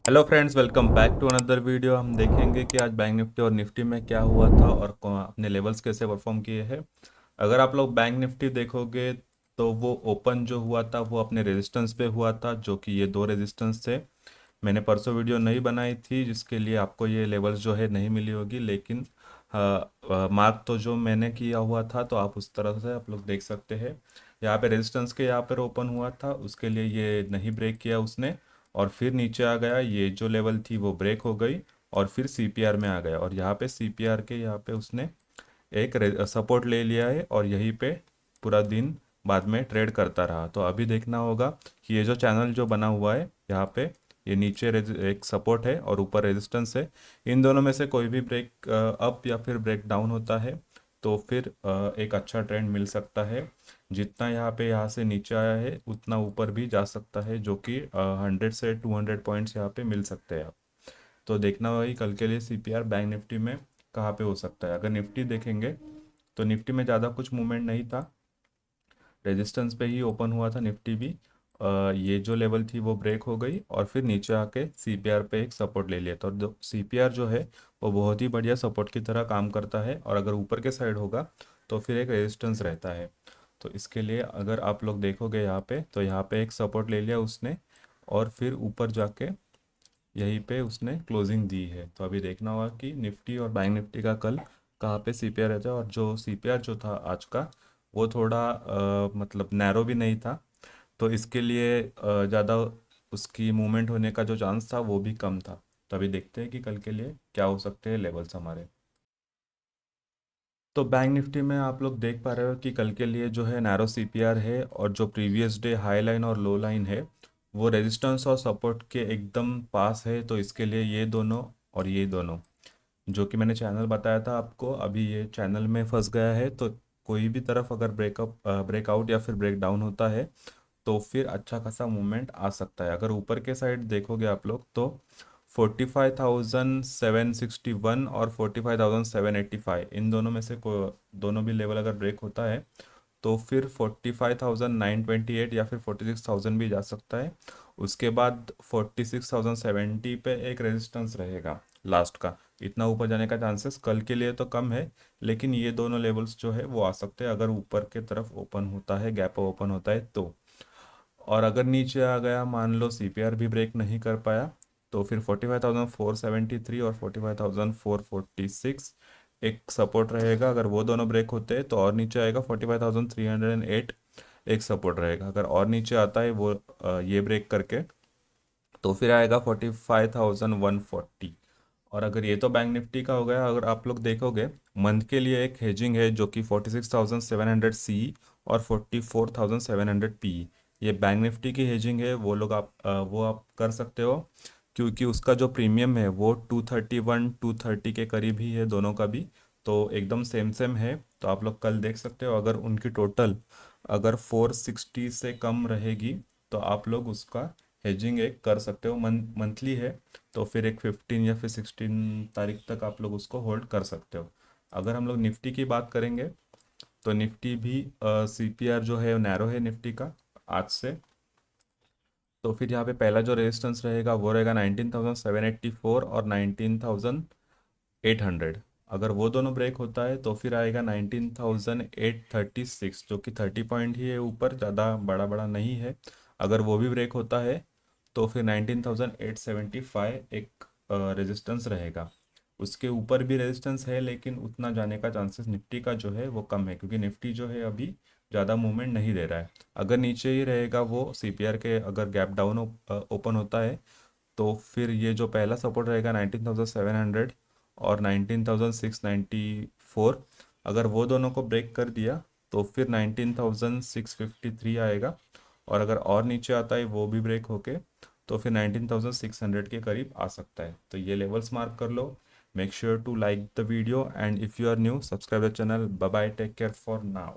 Hello friends, welcome back to another video. हम देखेंगे कि आज बैंक निफ्टी और निफ्टी में क्या हुआ था और अपने लेवल्स कैसे परफॉर्म किए हैं। अगर आप लोग बैंक निफ्टी देखोगे तो वो ओपन जो हुआ था वो अपने रेजिस्टेंस पे हुआ था, जो कि ये दो रेजिस्टेंस थे। मैंने परसों वीडियो नहीं बनाई थी जिसके लिए आपको ये लेवल्स जो है नहीं मिली होगी, लेकिन मार्क तो जो मैंने किया हुआ था तो आप उस तरह से आप लोग देख सकते हैं। यहाँ पे रेजिस्टेंस के यहाँ पर ओपन हुआ था, उसके लिए ये नहीं ब्रेक किया उसने और फिर नीचे आ गया। ये जो लेवल थी वो ब्रेक हो गई और फिर सीपीआर में आ गया और यहाँ पे सीपीआर के यहाँ पे उसने एक सपोर्ट ले लिया है और यहीं पे पूरा दिन बाद में ट्रेड करता रहा। तो अभी देखना होगा कि ये जो चैनल जो बना हुआ है यहाँ पे, ये नीचे एक सपोर्ट है और ऊपर रेजिस्टेंस है। इन दोनों में से कोई भी ब्रेक अप या फिर ब्रेक डाउन होता है तो फिर एक अच्छा ट्रेंड मिल सकता है। जितना यहाँ से नीचे आया है उतना ऊपर भी जा सकता है, जो कि 100 से 200 पॉइंट्स यहाँ पे मिल सकते हैं आप। तो देखना होगा कि कल के लिए सीपीआर बैंक निफ्टी में कहाँ पे हो सकता है। अगर निफ्टी देखेंगे तो निफ्टी में ज़्यादा कुछ मूवमेंट नहीं था, रेजिस्टेंस पे ही ओपन हुआ था निफ्टी भी। ये जो लेवल थी वो ब्रेक हो गई और फिर नीचे आके सीपीआर पे एक सपोर्ट ले लिया था। और जो सीपीआर जो है वो बहुत ही बढ़िया सपोर्ट की तरह काम करता है और अगर ऊपर के साइड होगा तो फिर एक रेजिस्टेंस रहता है। तो इसके लिए अगर आप लोग देखोगे यहाँ पे तो यहाँ पे एक सपोर्ट ले लिया उसने और फिर ऊपर जाके यहीं पे उसने क्लोजिंग दी है। तो अभी देखना होगा कि निफ्टी और बैंक निफ्टी का कल कहाँ पे सीपीआर रहता है। और जो सीपीआर जो था आज का वो थोड़ा मतलब नैरो भी नहीं था, तो इसके लिए ज़्यादा उसकी मूवमेंट होने का जो चांस था वो भी कम था। तो अभी देखते हैं कि कल के लिए क्या हो सकते हैं लेवल्स हमारे। तो बैंक निफ्टी में आप लोग देख पा रहे हो कि कल के लिए जो है नैरो सीपीआर है और जो प्रीवियस डे हाई लाइन और लो लाइन है वो रेजिस्टेंस और सपोर्ट के एकदम पास है। तो इसके लिए ये दोनों और ये दोनों जो कि मैंने चैनल बताया था आपको, अभी ये चैनल में फंस गया है। तो कोई भी तरफ अगर ब्रेकआउट या फिर ब्रेक डाउन होता है तो फिर अच्छा खासा मूवमेंट आ सकता है। अगर ऊपर के साइड देखोगे आप लोग तो 45,761 और 45,785 इन दोनों में से दोनों भी लेवल अगर ब्रेक होता है तो फिर 45,928 या फिर 46,000 भी जा सकता है। उसके बाद 46,070 पे एक रेजिस्टेंस रहेगा लास्ट का। इतना ऊपर जाने का चांसेस कल के लिए तो कम है, लेकिन ये दोनों लेवल्स जो है वो आ सकते हैं अगर ऊपर के तरफ ओपन होता है, गैप ओपन होता है तो। और अगर नीचे आ गया, मान लो सीपीआर भी ब्रेक नहीं कर पाया, तो फिर 45,473 और 45,446 एक सपोर्ट रहेगा। अगर वो दोनों ब्रेक होते हैं तो और नीचे आएगा 45,308 एक सपोर्ट रहेगा। अगर और नीचे आता है वो ये ब्रेक करके तो फिर आएगा 45,140। और अगर ये तो बैंक निफ्टी का हो गया, अगर आप लोग देखोगे मंथ के लिए एक हेजिंग है जो कि 46,700 सी और 44,700 पी। ये बैंक निफ्टी की हेजिंग है, वो लोग वो आप कर सकते हो क्योंकि उसका जो प्रीमियम है वो 231 230 के करीब ही है दोनों का भी। तो एकदम सेम सेम है। तो आप लोग कल देख सकते हो अगर उनकी टोटल अगर 460 से कम रहेगी तो आप लोग उसका हेजिंग एक कर सकते हो। मंथली है तो फिर एक 15 या फिर 16 तारीख तक आप लोग उसको होल्ड कर सकते हो। अगर हम लोग निफ्टी की बात करेंगे तो निफ्टी भी सीपीआर जो है नैरो है निफ्टी का आज से। तो फिर यहाँ पे पहला जो रेजिस्टेंस रहेगा वो रहेगा 19,784 और 19,800। अगर वो दोनों ब्रेक होता है तो फिर आएगा 19,836, जो कि 30 पॉइंट ही है ऊपर, ज़्यादा बड़ा बड़ा नहीं है। अगर वो भी ब्रेक होता है तो फिर 19,875 एक रेजिस्टेंस रहेगा। उसके ऊपर भी रेजिस्टेंस है लेकिन उतना जाने का चांसेस निफ्टी का जो है वो कम है, क्योंकि निफ्टी जो है अभी ज़्यादा मूवमेंट नहीं दे रहा है। अगर नीचे ही रहेगा वो सीपीआर के, अगर गैप डाउन ओपन होता है तो फिर ये जो पहला सपोर्ट रहेगा 19,700 और 19,694, अगर वो दोनों को ब्रेक कर दिया तो फिर 19,653 आएगा। और अगर और नीचे आता है वो भी ब्रेक होके तो फिर 19,600 के करीब आ सकता है। तो ये लेवल्स मार्क कर लो। Make sure to like the video and if you are new subscribe the channel. Bye bye, take care for now.